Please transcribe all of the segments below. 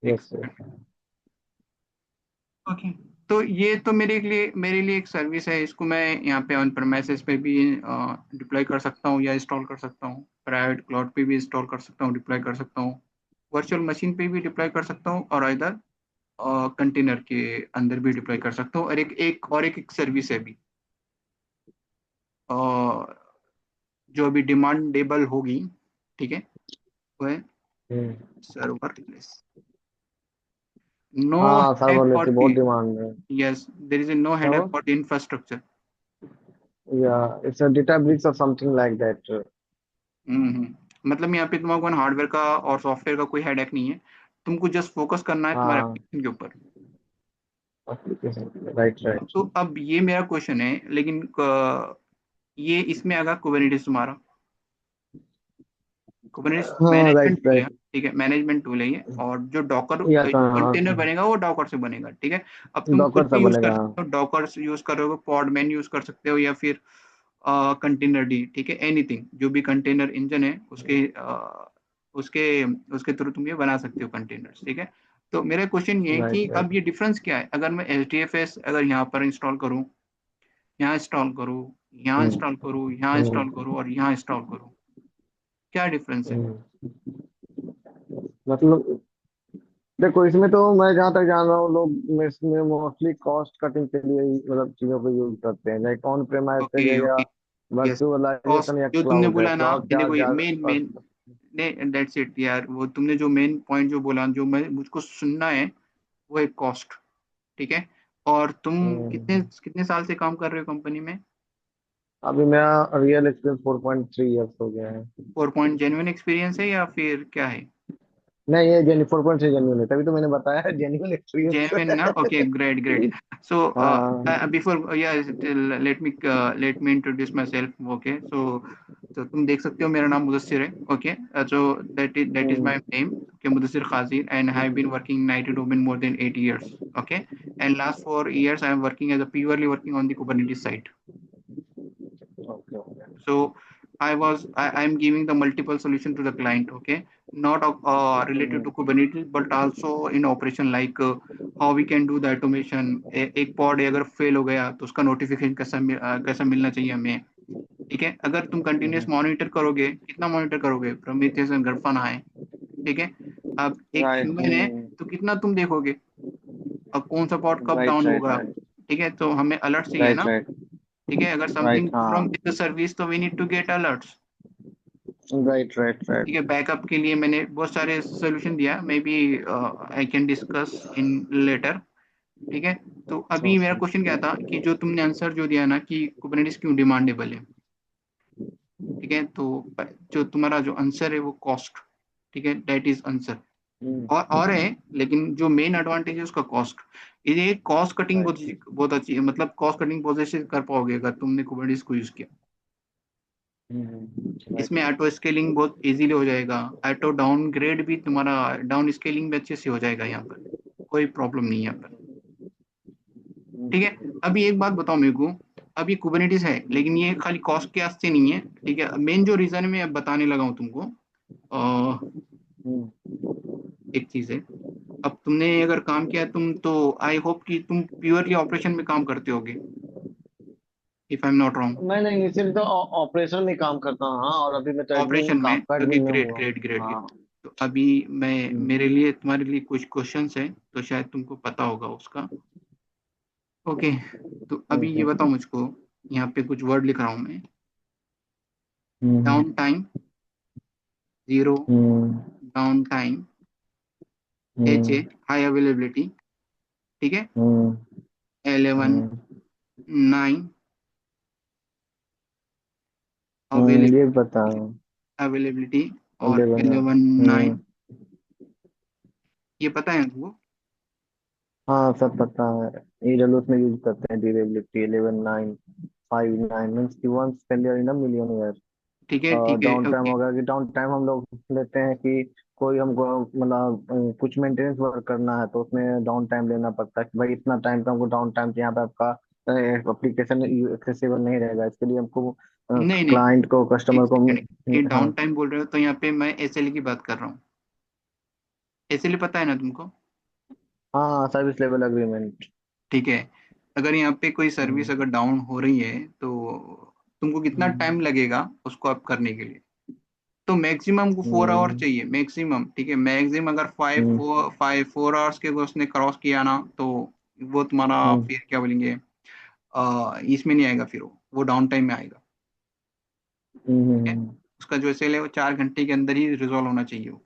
एक yes yes. Second. Okay. तो ये तो मेरे लिए एक सर्विस है, इसको मैं यहाँ पे ऑन प्रेमाइसेस पे भी डिप्लॉय कर सकता हूँ या इंस्टॉल कर सकता हूँ, प्राइवेट क्लाउड पे भी इंस्टॉल कर सकता हूँ, डिप्लॉय कर सकता हूँ, वर्चुअल मशीन पे भी डिप्लॉय कर सकता हूँ, और इधर कंटेनर के अंदर भी डिप्लॉय कर सकता हूँ। और एक सर्विस है भी, अ, जो अभी डिमांडेबल होगी, ठीक है, वो है हम्म। सर्वरलेस। नो हाँ हेडेक सर्वलेस फॉर की बहुत दी, डिमांड है। यस, देयर इज नो क्या हेडेक वो? For the infrastructure. या इट्स अ डेटाब्रिक्स और समथिंग लाइक दैट। मतलब यहाँ पे तुम्हारे हार्डवेयर का और सॉफ्टवेयर का कोई हेडेक नहीं है, तुमको जस्ट फोकस करना है तुम्हारे हाँ एप्लीकेशन के ऊपर। Application right right. तो अब ये मेरा क्वेश्चन है, लेकिन ये इसमें आगा कुबरनेटिस तुम्हारा, कुबरनेटिस हाँ मैनेजमेंट राइट टूल है, राइट। ठीक है, मैनेजमेंट टूल है ये। और जो डॉकर या कंटेनर बनेगा वो डॉकर से बनेगा, ठीक है। अब तुम कुछ डॉकर सा भी यूज कर बनेगा। सकते हो, डॉकर यूज कर रहे हो, पॉडमैन यूज कर सकते हो, या फिर कंटेनर डी, ठीक है, एनीथिंग जो भी कंटेनर इंजन है उसके उसके थ्रू तुम ये बना सकते हो कंटेनर्स, ठीक है। तो मेरा क्वेश्चन ये है कि राइट अब राइट। ये डिफरेंस क्या है, अगर मैं एच डी एफ एस अगर यहाँ पर इंस्टॉल करूँ, यहाँ इंस्टॉल करूँ, यहाँ हम्म इंस्टॉल करूँ, यहाँ इंस्टॉल हम्म करूँ, और यहाँ इंस्टॉल करूँ, क्या डिफरेंस है? हम्म। मतलब देखो इसमें तो मैं जहाँ तक जान रहा हूँ लोग में इसमें मोस्टली कॉस्ट कटिंग के लिए ही मतलब चीजों को यूज करते हैं, लाइक ऑन ओके प्रेमाइसेज है या ओके, यस। कॉस्ट वर्चुअलाइजेशन या जो तुमने क्लाउड है, बोला ना, क्लाउड देखो ये चार्ज। मेन मेन, नहीं दैट्स इट यार, वो तुमने जो मेन पॉइंट जो बोला, जो मैं मुझको सुनना है, वो है कॉस्ट, ठीक है। और तुम कितने हम्म। कितने साल से काम कर रहे हो कंपनी में? अभी मेरा रियल एक्सपीरियंस 4.3 ईयर्स हो गया है। 4 पॉइंट जेन्युइन एक्सपीरियंस है या फिर क्या है? नहीं ये जेन्यू 4.3 जेन्यून है, तभी तो मैंने बताया जेन्यून एक्सपीरियंस। जेन्युइन ना, ओके, ग्रेट ग्रेट। सो हाँ। बिफोर या let me introduce myself, okay. तो तुम देख सकते हो मेरा नाम मुदस्सिर है, okay. So that is my hmm. Name, okay, Mudassir Khazi, and have been working in IT domain more than 8 years, okay, and last 4 years I am working as a purely working on the Kubernetes side. Okay okay. So I am giving the multiple solution to the client, okay, not related hmm to Kubernetes, but also in operation, like how we can do the automation। एक pod अगर fail हो गया तो उसका notification कैसा मिलना चाहिए हमें, ठीक है। अगर तुम कंटिन्यूस मॉनिटर करोगे, कितना मॉनिटर करोगे, प्रोमीथियस एंड ग्राफाना है, ठीक है। अब एक राइट। ह्यूमन है, तो कितना तुम देखोगे, अब कौन सा पॉड कब राइट डाउन राइट होगा, राइट ठीक है। तो हमें अलर्ट चाहिए राइट ना, राइट ठीक है। अगर समथिंग राइट। रॉन्ग हाँ विद द सर्विस, तो we need to get alerts, right right ठीक है। राइट। बैकअप के लिए मैंने बहुत सारे सोल्यूशन दिया, maybe I can discuss in later, ठीक है। तो अभी मेरा क्वेश्चन क्या था कि जो तुमने आंसर जो दिया ना कि कुबरनेटिस क्यों डिमांडेबल है, ठीक है। तो जो तुम्हारा जो आंसर है वो कॉस्ट, ठीक है, दैट इज आंसर। और है, लेकिन जो मेन एडवांटेज है उसका कॉस्ट। ये कॉस्ट कटिंग बहुत राइट। बहुत अच्छी है, मतलब कॉस्ट कटिंग बहुत अच्छे से कर पाओगे अगर तुमने कुबरनेटिस को यूज किया। राइट इसमें ऑटो स्केलिंग बहुत इजीली हो जाएगा, ऑटो डाउन ग्रेड भी तुम्हारा, डाउन स्केलिंग भी अच्छे से हो जाएगा यहाँ पर, कोई प्रॉब्लम नहीं है यहाँ पर, ठीक है। अभी एक बात बताओ मेरे को, अब ये कुबरनेटिस है, लेकिन ये खाली कॉस्ट के वास्ते नहीं है, ठीक है। मेन जो रीजन मैं अब बताने लगा हूँ तुमको, एक चीज है। अब तुमने अगर काम किया तुम तो, आई होप कि तुम प्योरली ऑपरेशन में काम करते होगे, if I am not wrong. मैं नहीं इनिशियली तो ऑपरेशन में काम करता हूँ, हाँ, और अभी मैं तो एडमिन ऑपरेशन में, काफका ओके, एडमिन में ग्रेट हुआ हूँ। Great great. हाँ। तो अभी मैं, हम्म मेरे लिए तुम्हारे लिए कुछ क्वेश्चंस है, तो शायद तुमको पता होगा उसका, ओके। तो अभी ये बताओ हम्म मुझको, यहाँ पे कुछ वर्ड लिख रहा हूँ मैं। Hmm downtime, zero, hmm downtime, H A, hmm high availability, ठीक है, हम्म 11, हम्म 9, अवेलेबिलिटी, ये बता। अवेलेबिलिटी, और 11। 11, 9, ये पता है तुमको? हाँ सब पता है। AWS में यूज करते हैं ड्यूरेबिलिटी 11 9 5 9 मीन्स की once failure in a million year. ठीक है ठीक है, डाउन टाइम ओके। होगा कि डाउन टाइम हम लोग लेते हैं कि कोई हमको मतलब कुछ मेंटेनेंस वर्क करना है तो उसमें डाउन टाइम लेना पड़ता है कि भाई इतना टाइम तो हमको डाउन टाइम यहाँ पे आपका एप्लीकेशन एक्सेसिबल नहीं रहेगा, इसके लिए हमको नहीं नहीं, क्लाइंट को एक कस्टमर को। सेकंड, ये डाउन हाँ टाइम बोल रहे हो तो यहाँ पे मैं SLA की बात कर रहा हूँ, इसलिए पता है ना तुमको? हाँ, सर्विस लेवल एग्रीमेंट। ठीक है, अगर यहाँ पे कोई सर्विस हम्म। अगर डाउन हो रही है तो तुमको कितना हम्म। टाइम लगेगा उसको अप करने के लिए? तो मैक्सिमम को 4 आवर हम्म। चाहिए मैक्सिमम, ठीक है। मैक्सिमम अगर हम्म। 4 आवर्स के उसने क्रॉस किया ना, तो वो तुम्हारा हम्म। फिर क्या बोलेंगे, इसमें नहीं आएगा, फिर वो डाउन टाइम में आएगा। ठीक है, हम्म। उसका जो सेल है वो 4 घंटे के अंदर ही रिजॉल्व होना चाहिए वो।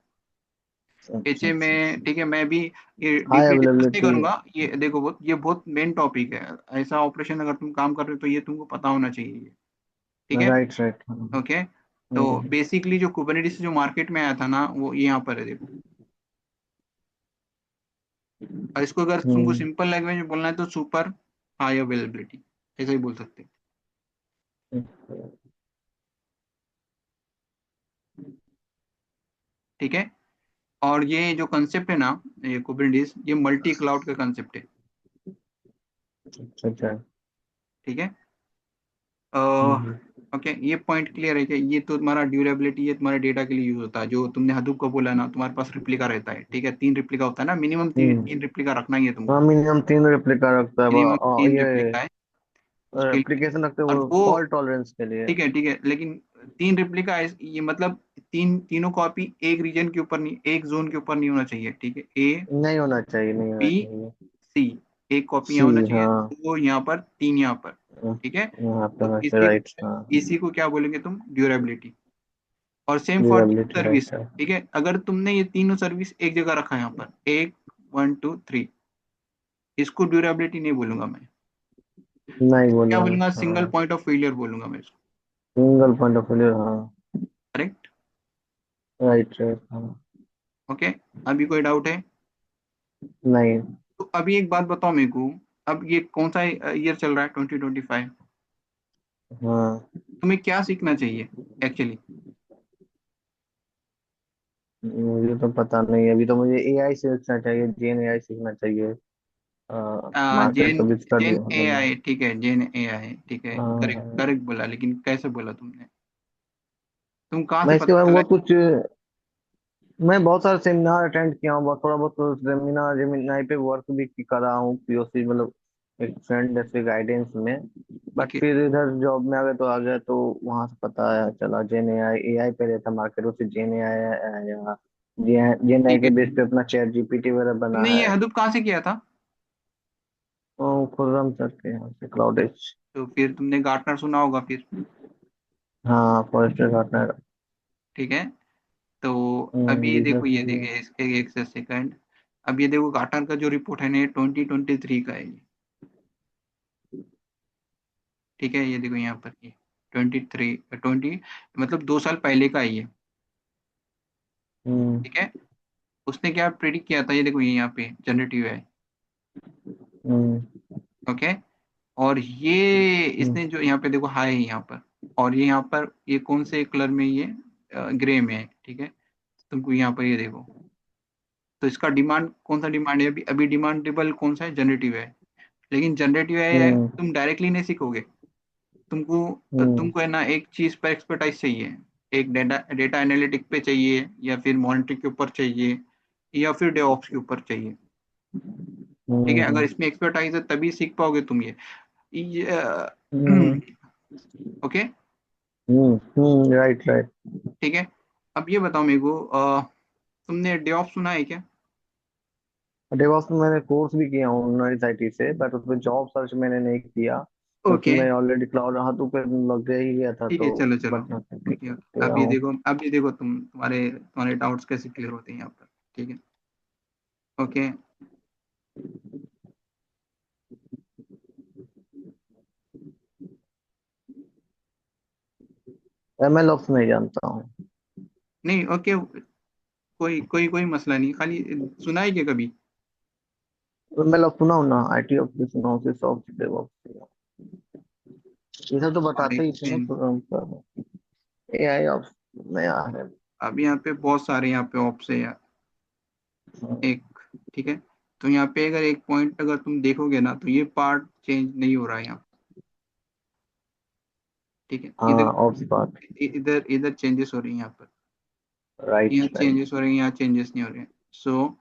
अच्छा एचए अच्छा में, अच्छा। ठीक है, मैं भी ये हाई डीपली डिस्कस नहीं अवेलेबिलिटी। करूंगा। ये देखो, बहुत ये बहुत मेन टॉपिक है। ऐसा ऑपरेशन अगर तुम काम कर रहे हो तो ये तुमको पता होना चाहिए ये, ठीक है। Right right. ओके, तो बेसिकली जो कुबरनेटिस जो मार्केट में आया था ना, वो यहाँ पर है, देखो। और इसको अगर तुमको हम्म। सिंपल लैंग्वेज में बोलना है तो सुपर हाई अवेलेबिलिटी, ऐसा ही बोल सकते हैं। ठीक है, और ये जो कंसेप्ट है ना, ये कुबरनेटिस, ये मल्टी क्लाउड का कंसेप्ट है। अच्छा अच्छा। ठीक है, हम्म। ओके, ये पॉइंट क्लियर है कि ये तो तुम्हारा ड्यूरेबिलिटी, ये तुम्हारे डेटा के लिए यूज होता है। जो तुमने हदूप को बोला ना, तुम्हारे पास रिप्लिका रहता है, ठीक है, 3 रिप्लिका होता है ना मिनिमम, तीन हम्म। रिप्लिका रखना ही है हाँ, तुमको। मिनिमम 3 रेप्लिका रखता है मिनिमम तीन ये रिप्लिका है उसके लिए। एप्लीकेशन रखते हैं और वो वो, फॉल्ट टॉलरेंस के लिए। ठीक है, लेकिन 3 रिप्लिका है, ये मतलब तीनों कॉपी एक रीजन के ऊपर नहीं, एक जोन के ऊपर नहीं होना चाहिए, ठीक है। ए, नहीं होना चाहिए, नहीं होना बी, चाहिए। सी, एक कॉपी सी। यहाँ होना चाहिए, हाँ। दो यहाँ पर, तीन यहाँ पर। ठीक है, यहाँ पे तो होना चाहिए, इसी राइट हाँ। इसी को क्या बोलेंगे तुम, ड्यूरेबिलिटी। और same for durability, service. Right है। ठीक है, अगर तुमने ये तीनों सर्विस एक जगह रखा है यहाँ पर, एक, 1 2 3, इसको ड्यूरेबिलिटी नहीं बोलूंगा मैं। नहीं क्या बोलना है, बोलूंगा, सिंगल हाँ। पॉइंट ऑफ फेलियर बोलूंगा मैं इसको। सिंगल पॉइंट ऑफ व्यू, हाँ। करेक्ट। राइट राइट हाँ। ओके, अभी कोई डाउट है? नहीं। तो अभी एक बात बताओ मेरे को, अब ये कौन सा ईयर चल रहा है, 2025? हाँ, तुम्हें क्या सीखना चाहिए एक्चुअली? मुझे तो पता नहीं, अभी तो मुझे एआई सीखना चाहिए, जेन एआई सीखना चाहिए। मार्केट जेन को भी स्टडी जेन ए लेना। आई ठीक है, जेन ए आई ठीक है, करेक्ट हाँ। करेक्ट बोला, लेकिन कैसे बोला तुमने? तुम कहाँ से मैं इसके पता बारे में चला? बहुत कुछ, मैं बहुत सारे सेमिनार अटेंड किया हूँ, बहुत थोड़ा बहुत सेमिनार जेमिनाई पे वर्क भी कर रहा हूँ, पीओसी मतलब एक फ्रेंड जैसे गाइडेंस में। बट ओके, फिर इधर जॉब में आ गए तो आ गया, तो वहां से पता है चला जेन एआई, एआई पे रहता मार्केट, उससे जेन एआई आया। जेन आई ठीक के है। बेस पे अपना चैट जीपीटी वगैरह बना तुमने ये है। हदूप कहाँ से किया था? खुर्रम सर के यहाँ से, क्लाउडेज। तो फिर तुमने गार्टनर सुना होगा फिर। हाँ, फॉरेस्टर गार्टनर। ठीक है, तो अभी देखो, बिजनेस ये में। देखिए, एक से सेकंड। अब ये देखो, गार्टनर का जो रिपोर्ट है ना, 2023 का है ये। ठीक है, ये देखो यहाँ पर, ये 20 मतलब 2 साल पहले का है ये। हम्म। ठीक है, उसने क्या प्रेडिक्ट किया था, ये देखो, ये यहाँ पे जनरेटिव है। हम्म। ओके, और ये हम्म। इसने जो यहाँ पे देखो हाई है यहाँ पर, और ये यहाँ पर, ये कौन से कलर में, ये ग्रे में है, ठीक है। तुमको यहाँ पर ये देखो, तो इसका डिमांड कौन सा डिमांड है, अभी अभी डिमांडेबल कौन सा है, जनरेटिव है। लेकिन जनरेटिव है, हम्म। तुम डायरेक्टली नहीं सीखोगे। तुमको हम्म। तुमको है ना एक चीज पर एक्सपर्टाइज चाहिए। एक डेटा डेटा एनालिटिक पे चाहिए, या फिर मॉनिटरिंग के ऊपर चाहिए, या फिर डेवऑप्स के ऊपर चाहिए। ठीक है, अगर हम्म। इसमें एक्सपर्टाइज है तभी सीख पाओगे तुम ये हम्म। Okay, right right. ठीक है। अब ये बताओ मेरे को, तुमने डेवऑप्स सुना है क्या? डेवॉप्स में मैंने कोर्स भी किया हूँ नॉइज आईटी से, बट उसमें जॉब सर्च मैंने नहीं किया, क्योंकि ओके, मैं ऑलरेडी क्लाउड हाथों पे लग गया ही गया था, ठीक है, तो चलो चलो। बट ओके ओके, किया अब ये हूँ। देखो, अब ये देखो, तुम्हारे तुम्हारे डाउट्स कैसे क्लियर होते हैं यहाँ पर। ठीक है, ओके। एमएल ऑप्स नहीं जानता हूँ। नहीं, ओके, कोई कोई कोई मसला नहीं, खाली सुना है क्या कभी? एमएल ऑप्स सुना हूँ ना, आईटी ऑप्स भी सुना हूँ, सॉफ्ट डेवऑप्स, ये सब तो और बताते ही थे ना तो। एआई ऑप्स नया है। अब यहाँ पे बहुत सारे यहाँ पे ऑप्स है यार, एक, ठीक है। तो यहाँ पे अगर एक पॉइंट अगर तुम देखोगे ना, तो ये पार्ट चेंज नहीं हो रहा है यहाँ। ठीक है, हाँ, ऑप्स बात। इधर इधर चेंजेस हो रही है यहाँ पर, राइट यहाँ राइट। चेंजेस हो रहे हैं, यहाँ चेंजेस नहीं हो रहे हैं। So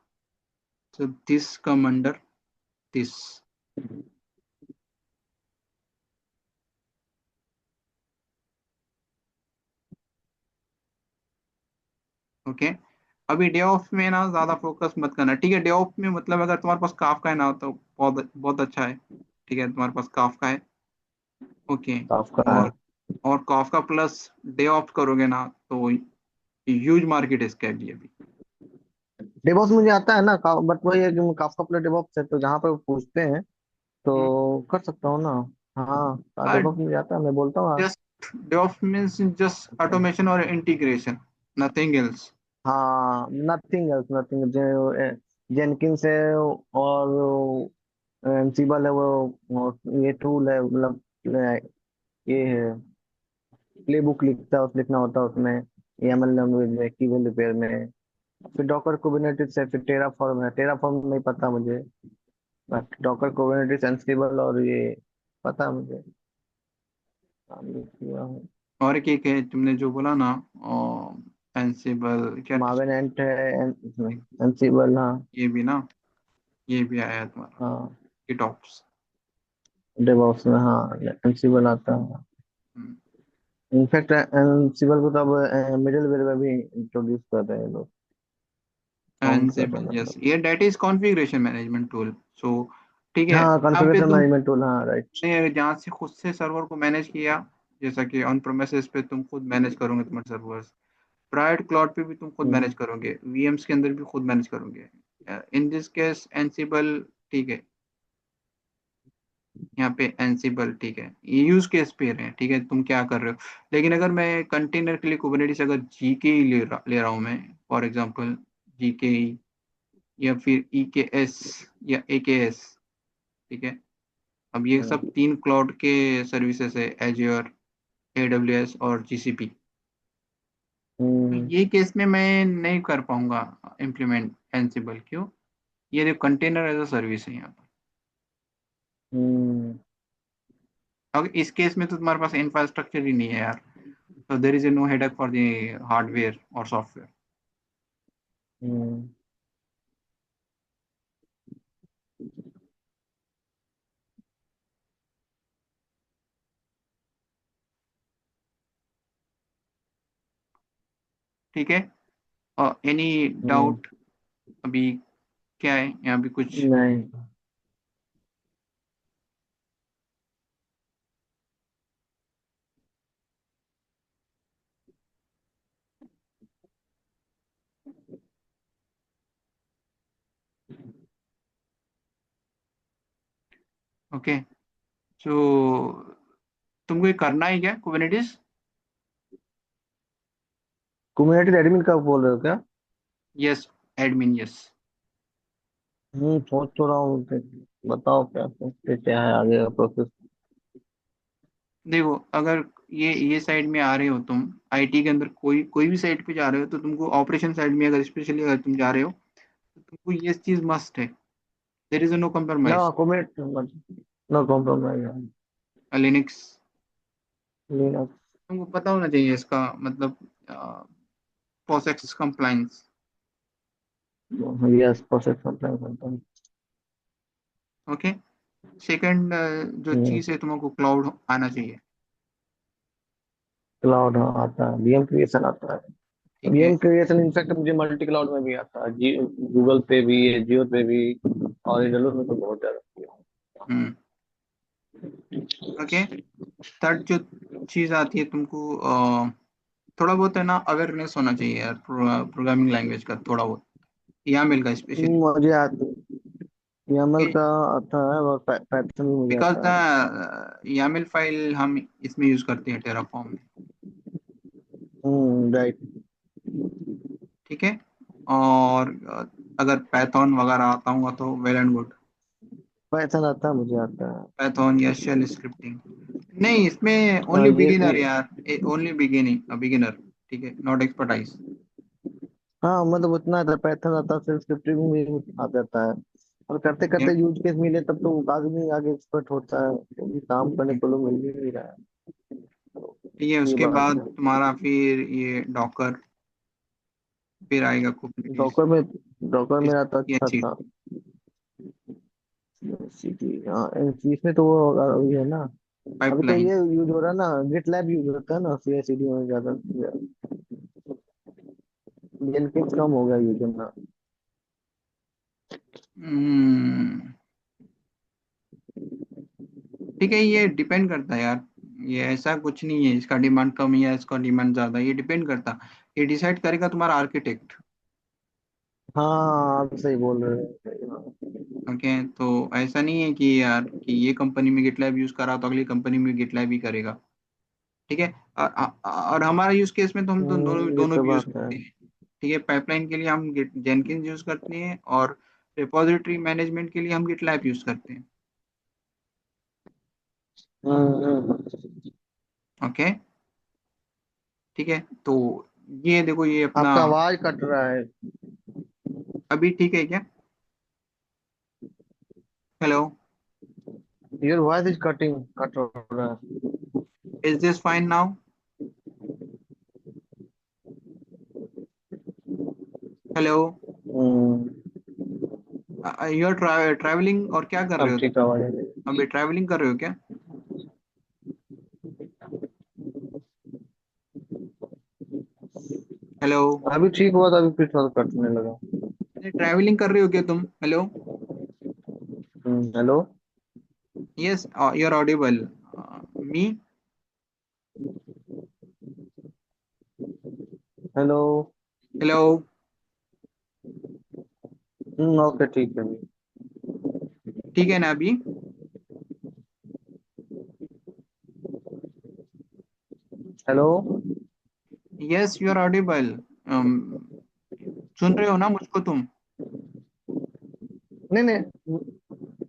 this come under this. Okay, अभी डे ऑफ में ना ज्यादा फोकस मत करना, ठीक है। डे ऑफ में मतलब अगर तुम्हारे पास काफका है ना तो बहुत बहुत अच्छा है, ठीक है, तुम्हारे पास काफका है। ओके। आपका है। और काफका प्लस डे ऑफ करोगे ना तो ह्यूज मार्केट है इसके लिए अभी। डेवॉप्स मुझे आता है ना, बट वही है कि काफका प्लस डेवॉप्स है, तो जहाँ पे वो पूछते हैं तो कर सकता हूँ ना। हाँ डेवॉप्स मुझे आता है, मैं बोलता हूँ। Just day of means just automation और इंटीग्रेशन, नथिंग एल्स। हाँ नथिंग एल्स, नथिंग। जेनकिंस है और एनसिबल है वो, और ये टूल है, मतलब ये है, प्ले बुक लिखता है, लिखना होता है उसमें, एमएल लैंग्वेज में, कीबोर्ड रिपेयर में। फिर डॉकर कुबरनेटिस है, फिर टेराफॉर्म है। टेराफॉर्म नहीं पता मुझे, बट डॉकर कुबरनेटिस, एंसिबल और ये पता है मुझे, काम भी किया हूँ। और एक है तुमने जो बोला ना, एंसिबल क्या, मावेन एंट है, एंसिबल हाँ। ये भी ना, ये भी आया है तुम्हारा हाँ गिटऑप्स। डेवऑप्स में हाँ एंसिबल आता है। इनफैक्ट एंसिबल को तो अब मिडिलवेयर में भी इंट्रोड्यूस कर रहे हैं लोग, काउंट कर रहे एंसिबल हैं यस, मतलब। ये that is configuration management tool. So ठीक है, हाँ यहाँ पे कॉन्फ़िगरेशन तुम मैनेजमेंट टूल, हाँ राइट। ने जहाँ से खुद से सर्वर को मैनेज किया, जैसा कि ऑन प्रोमिसेस पे तुम खुद मैनेज करोगे तुम्हारे सर्वर्स, प्राइवेट क्लाउड पे भी तुम खुद मैनेज करोगे, वीएम्स के अंदर भी खुद मैनेज करोगे, इन दिस केस एंसिबल, ठीक है। यहाँ पे एंसिबल, ठीक है, ये यूज केस पे है, ठीक है, तुम क्या कर रहे हो। लेकिन अगर मैं कंटेनर के लिए कुबरनेटिस अगर जीके ही ले रहा हूँ मैं, फॉर एग्जांपल जीके या फिर EKS या AKS, ठीक है। अब ये सब तीन क्लाउड के सर्विसेज है, एज्योर, AWS और GCP। तो हम्म ये केस में मैं नहीं कर पाऊंगा इम्प्लीमेंट एंसिबल, क्यों, ये जो कंटेनर एज अ सर्विस है यहाँ पर। हम्म अब इस केस में तो तुम्हारे पास इंफ्रास्ट्रक्चर ही नहीं है यार, तो there is a no headache for the hardware और सॉफ्टवेयर। हम्म ठीक है, एनी हम्म। डाउट अभी, क्या है यहाँ भी कुछ। नहीं। ओके, सो तुमको ये करना है क्या कुबरनेटिस। कम्युनिटी एडमिन का बोल रहे हो क्या? Yes, admin yes. सोच तो रहा हूँ बताओ क्या सोचते, क्या है आगे का प्रोसेस। देखो, अगर ये साइड में आ रहे हो तुम, आईटी के अंदर कोई कोई भी साइड पे जा रहे हो, तो तुमको ऑपरेशन साइड में अगर स्पेशली अगर तुम जा रहे हो तो तुमको ये चीज मस्ट है, देर इज नो ना compromise. Community, no compromise. Linux Linux, तुमको पता होना चाहिए इसका मतलब, POSIX compliance. Yes process comply करता हूँ। ओके, सेकंड जो हम्म चीज है तुमको क्लाउड आना चाहिए, क्लाउड हाँ आता है, वीएम क्रिएशन आता है। ठीक है। वीएम क्रिएशन इनफैक्ट मुझे मल्टी क्लाउड में भी आता है, गूगल पे भी है, जियो पे भी, और एडब्ल्यूएस में तो बहुत ज्यादा किया हूँ। हम्म। ओके, थर्ड जो चीज आती है तुमको, थोड़ा बहुत है ना अवेयरनेस होना चाहिए यार, प्रोग्रामिंग लैंग्वेज का थोड़ा बहुत, यामेल का स्पेशली। मुझे आता, YAML का आता है, और पाइथन भी मुझे बिकॉज आता है। यामेल फाइल हम इसमें यूज करते हैं टेराफॉर्म में, राइट। ठीक है। और अगर पैथॉन वगैरह आता होगा तो वेल एंड गुड। पाइथन आता है, मुझे आता है। पैथॉन या शेल स्क्रिप्टिंग, नहीं इसमें हाँ, ओनली बिगिनर यार, ओनली बिगिनिंग बिगिनर, ठीक है, नॉट एक्सपर्टाइज। हाँ मतलब उतना आता, पाइथन आता है, सेल स्क्रिप्टिंग भी आ जाता है। और करते ठीक है, करते यूज केस मिले तब तो आदमी आगे एक्सपर्ट होता है, क्योंकि काम करने को लोग मिल ही नहीं रहा है। तो ठीक है, ये उसके बात बाद है। तुम्हारा फिर ये डॉकर, फिर आएगा कुबरनेटिस। डॉकर में डॉकर मेरा तो अच्छा CI/CD। था। सीटी, हाँ इसमें तो वो ये है ना। अभी तो पाइपलाइन। ये यूज हो रहा है ना, गिटलैब यूज होता है ना सीआईसीडी में ज्यादा। जेनकिंस कम हो गया यूज करना। हम्म, ठीक है, ये डिपेंड करता है यार। ये ऐसा कुछ नहीं है इसका डिमांड कम या इसका डिमांड ज्यादा, ये डिपेंड करता। ये डिसाइड करेगा तुम्हारा आर्किटेक्ट। हाँ आप सही बोल रहे हो। हाँ। ओके, तो ऐसा नहीं है कि यार कि ये कंपनी में गिटलैब यूज करा तो अगली कंपनी में गिटलैब ही करेगा। ठीक है। और हमारा यूज केस में तो हम दोनों ये दोनों तो भी यूज बात है। करते हैं। ठीक है, पाइपलाइन के लिए हम जेनकिंस यूज करते हैं, और रिपोजिटरी मैनेजमेंट के लिए हम गिटलैब यूज करते हैं। हम्म। ओके। ठीक है, तो ये देखो ये अपना। आपका आवाज कट रहा है। अभी ठीक है क्या? Hello. Your voice is cutting, cut रहा है। Is this fine now? Hello. Hmm. You are travelling और क्या कर रहे अब हो ठीक तुम? आवाज है। अभी ट्रैवलिंग कर रहे हो क्या? हेलो। अभी ठीक हुआ था, अभी फिर थोड़ा कटने लगा। ट्रैवलिंग कर रहे हो क्या तुम? Hello. Hello. Yes, you are audible. Me. Hello. Hello. Okay ठीक है अभी। ठीक है ना अभी? Hello. Yes, you are audible. सुन रहे हो ना मुझको तुम? नहीं नहीं,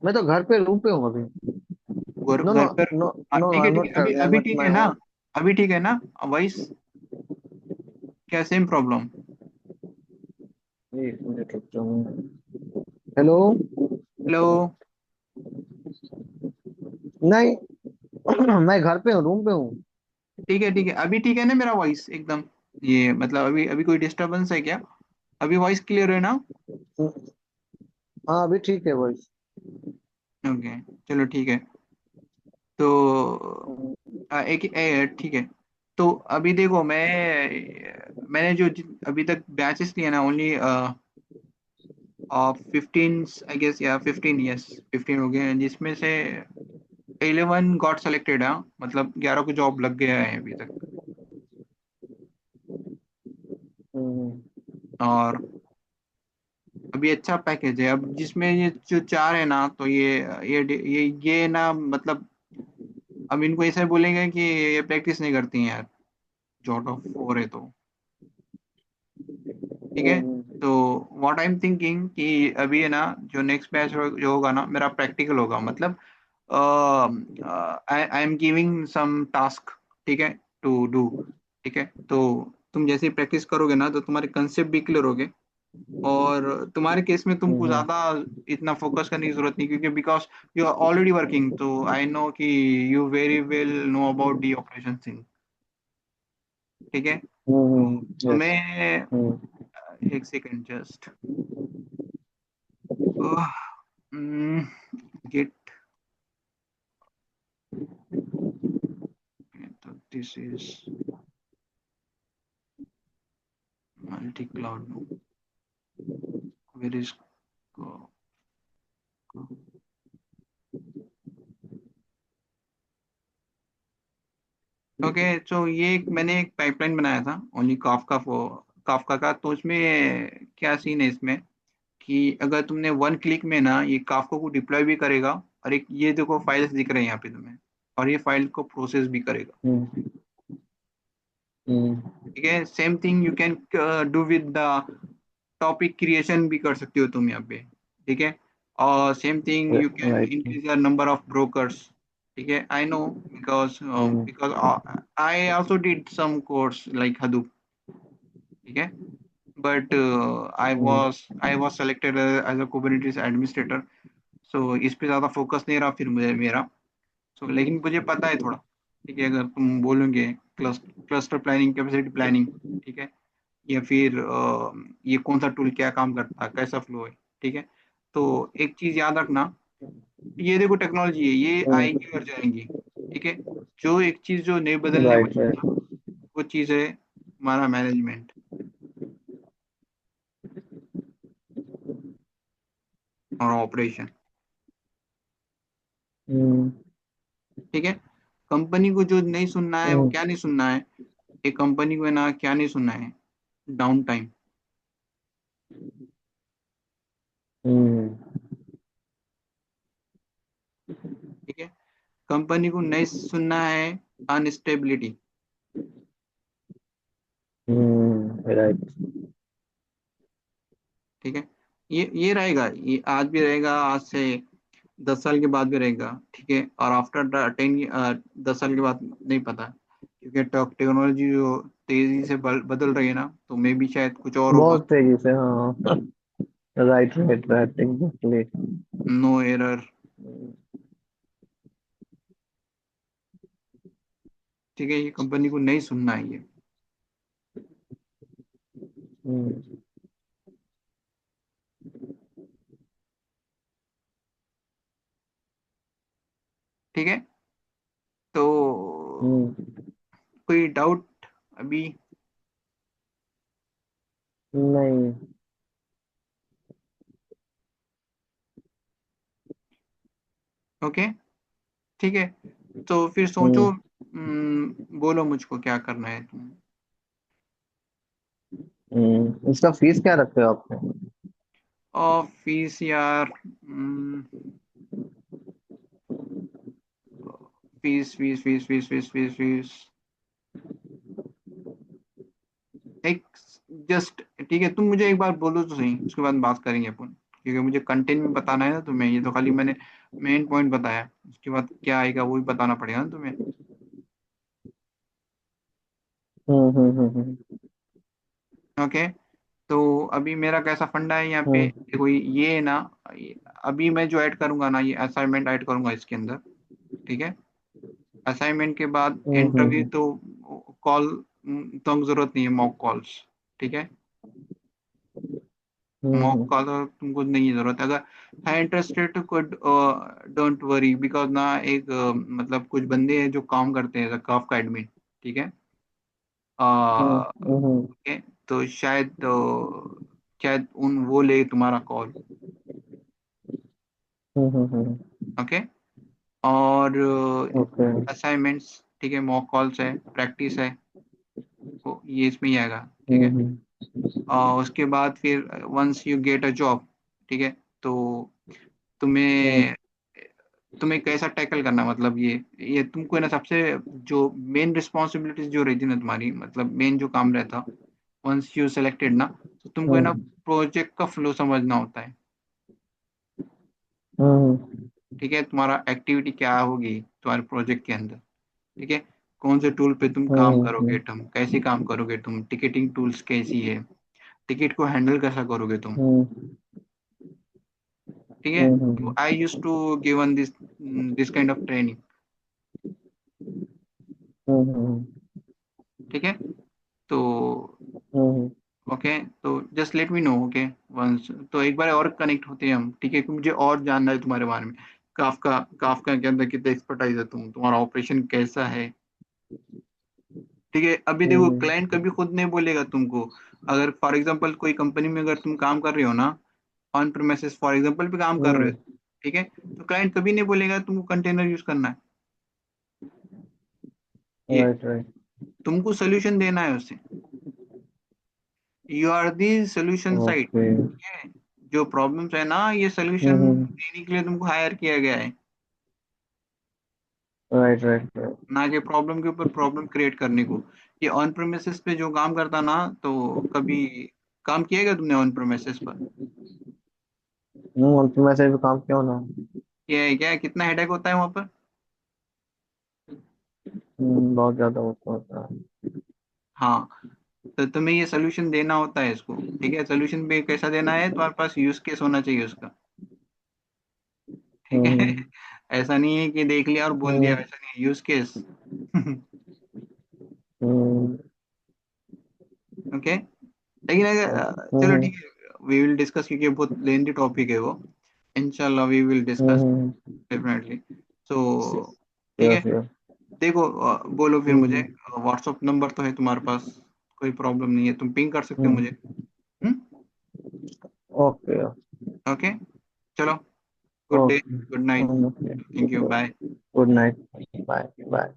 मैं तो घर पे रूम पे हूँ अभी। घर नो नो घर पर? नो। नो ठीक आई है एम ठीक नॉट है, अभी ट्रैवलिंग, आई एम अभी एट ठीक माई है ना? होम। अभी ठीक है ना? वॉइस क्या सेम प्रॉब्लम? एक मिनट रुक जाओ। हेलो। हेलो। नहीं, मैं घर पे हूँ, रूम पे हूँ। ठीक है ठीक है, अभी ठीक है ना मेरा वॉइस एकदम? ये मतलब अभी अभी कोई डिस्टरबेंस है क्या? अभी वॉइस क्लियर है ना? हाँ अभी ठीक है वॉइस। ओके, चलो ठीक है। तो ठीक है। तो अभी देखो मैंने जो अभी तक बैचेस लिए ना, ओनली 15 आई गेस, या 15, यस 15 हो गए हैं, जिसमें से 11 गॉट सेलेक्टेड है, मतलब 11 को जॉब लग गया है अभी तक। और अभी अच्छा पैकेज है, अब जिसमें ये जो चार है ना, तो ये ना मतलब, अब इनको ऐसे बोलेंगे कि ये प्रैक्टिस नहीं करती हैं यार, जो आउट ऑफ 4 है तो। ठीक है। तो व्हाट आई एम थिंकिंग कि अभी है ना, जो नेक्स्ट बैच जो होगा ना, मेरा प्रैक्टिकल होगा, मतलब I am giving some task. ठीक है, टू डू। ठीक है, तो तुम जैसे प्रैक्टिस करोगे ना, तो तुम्हारे कंसेप्ट भी क्लियर होगे। और तुम्हारे केस में तुमको ज्यादा इतना फोकस करने की जरूरत नहीं, क्योंकि because you are already working, तो आई नो कि you very well know about the operation thing. ठीक है, तो यस। तुम्हें एक सेकेंड जस्ट गेट, तो this is multi cloud, where is. Okay, तो मैंने एक पाइपलाइन बनाया था ओनली काफका काफका का। तो उसमें क्या सीन है इसमें, कि अगर तुमने वन क्लिक में ना ये काफका को डिप्लॉय भी करेगा, और एक ये देखो फाइल्स दिख रहे हैं यहाँ पे तुम्हें, और ये फाइल को प्रोसेस भी करेगा। ठीक है, same thing you can do with the topic creation भी कर सकते हो तुम यहाँ पे। ठीक है, और same thing you can write. Increase the number of brokers. ठीक है, I know, because because I also did some course like Hadoop. ठीक है, but I was selected as a Kubernetes administrator. So इस पे ज़्यादा फोकस नहीं रहा फिर मुझे मेरा। सो लेकिन मुझे पता है थोड़ा। ठीक है, अगर तुम बोलोगे क्लस्टर प्लानिंग, कैपेसिटी प्लानिंग। ठीक है, या फिर ये कौन सा टूल क्या काम करता है, कैसा फ्लो है। ठीक है, तो एक चीज याद रखना, ये देखो टेक्नोलॉजी है, ये आएगी और जाएंगी। ठीक है, जो एक चीज जो नहीं बदलने राइट वाली राइट। ना, वो चीज है हमारा मैनेजमेंट और ऑपरेशन। हम्म ठीक है, कंपनी को जो नहीं सुनना है वो हम्म क्या नहीं सुनना है, एक कंपनी को है ना क्या नहीं सुनना है, डाउन टाइम। हम्म ठीक है, कंपनी को नहीं सुनना है अनस्टेबिलिटी। राइट। ठीक है, ये रहेगा, ये आज भी रहेगा, आज से 10 साल के बाद भी रहेगा। ठीक है, और आफ्टर 10 साल के बाद नहीं पता, क्योंकि टेक्नोलॉजी जो तेजी से बदल रही है ना, तो मे भी शायद कुछ और होगा। बहुत तेजी से, हाँ। Right right right, exactly. No error. ठीक है, ये कंपनी को नहीं सुनना है ये। हम्म ठीक है, तो हम्म कोई डाउट अभी? नहीं। ओके, ठीक है, तो फिर सोचो, हम्म बोलो मुझको क्या करना है तुम। इसका फीस क्या रखते हो आपने? और फीस यार, fees fees fees fees fees fees fees एक जस्ट, ठीक है, तुम मुझे एक बार बोलो तो सही, उसके बाद बात करेंगे अपन, क्योंकि मुझे कंटेंट भी बताना है ना तुम्हें, ये तो खाली मैंने मेन पॉइंट बताया, उसके बाद क्या आएगा वो भी बताना पड़ेगा ना तुम्हें। हम्म। ओके, तो अभी मेरा कैसा फंडा है यहाँ पे, हम्म देखो ये है ना, अभी मैं जो ऐड करूंगा ना, ये असाइनमेंट ऐड करूंगा इसके अंदर। ठीक है, असाइनमेंट के बाद इंटरव्यू हम्म तो कॉल तो जरूरत नहीं है, मॉक कॉल्स। ठीक है, मॉक हम्म कॉल तुमको नहीं है जरूरत, अगर है इंटरेस्टेड तो कुड डोंट वरी, बिकॉज ना एक मतलब कुछ बंदे हैं जो काम करते हैं काफ का एडमिन। ठीक है, हम्म हम्म ओके, तो शायद उन वो ले तुम्हारा कॉल। हम्म। ओके, और ओके। असाइनमेंट्स, ठीक है, मॉक कॉल्स है, प्रैक्टिस है, वो ये इसमें ही आएगा। ठीक है, हम्म और उसके बाद फिर once you get a job, ठीक है, तो हम्म तुम्हें तुम्हें कैसा टैकल करना, मतलब ये तुमको है ना, सबसे जो मेन रिस्पॉन्सिबिलिटीज जो रहती है ना तुम्हारी, मतलब मेन जो काम रहता, वंस यू सेलेक्टेड ना, तो तुमको है ना हम्म प्रोजेक्ट का फ्लो समझना होता है। हम्म ठीक है, तुम्हारा एक्टिविटी क्या होगी तुम्हारे प्रोजेक्ट के अंदर। ठीक है, कौन से टूल पे तुम काम करोगे, हम्म तुम कैसे काम करोगे, तुम टिकटिंग टूल्स कैसी है, टिकट को हैंडल कैसा करोगे तुम। हम्म ठीक है, तो hmm I use to given this this kind of training. हम्म ठीक है, तो हम्म ओके, तो just let me know. Okay, once तो एक बार और कनेक्ट होते हैं हम। ठीक है, कि मुझे और जानना है तुम्हारे बारे में, काफका के अंदर कितना एक्सपर्टाइज है, तुम्हारा ऑपरेशन कैसा है। ठीक है, अभी देखो हम्म क्लाइंट कभी खुद नहीं बोलेगा तुमको, अगर फॉर एग्जांपल कोई कंपनी में अगर तुम काम कर रहे हो ना, ऑन प्रीमाइसेस फॉर एग्जांपल पे काम कर रहे हो, ठीक है, तो क्लाइंट कभी नहीं बोलेगा तुमको कंटेनर यूज करना है। ये राइट राइट। तुमको सोल्यूशन देना है उसे, you are the solution side. Okay. ठीक है, जो प्रॉब्लम्स है ना, ये सोल्यूशन देने के लिए तुमको हायर किया गया है, राइट राइट राइट। ना कि प्रॉब्लम के ऊपर प्रॉब्लम क्रिएट करने को। ये ऑन प्रेमिसेस पे जो काम करता ना, तो कभी काम किया क्या तुमने ऑन प्रेमिसेस पर? अंत में से भी काम क्यों ना। ये है क्या, कितना हेडेक होता है वहां पर? बहुत ज्यादा होता है। हाँ, तो तुम्हें ये सोल्यूशन देना होता है इसको। ठीक है, सोल्यूशन भी कैसा देना है, तुम्हारे पास यूज केस होना चाहिए उसका। ठीक है, हम्म ऐसा नहीं है कि देख लिया और बोल दिया, हम्म वैसा नहीं, यूज केस। हम्म ओके, लेकिन अगर चलो ठीक है, वी विल डिस्कस, क्योंकि बहुत लेंथी टॉपिक है वो। इंशाल्लाह वी विल डिस्कस डेफिनेटली। सो ठीक श्योर है। श्योर। देखो बोलो फिर मुझे, व्हाट्सअप नंबर तो है तुम्हारे पास, कोई प्रॉब्लम नहीं है, तुम पिंग कर सकते हो मुझे। हम्म। ओके ओके, चलो, good day, okay. Good night, thank you, bye. Good night. Bye bye.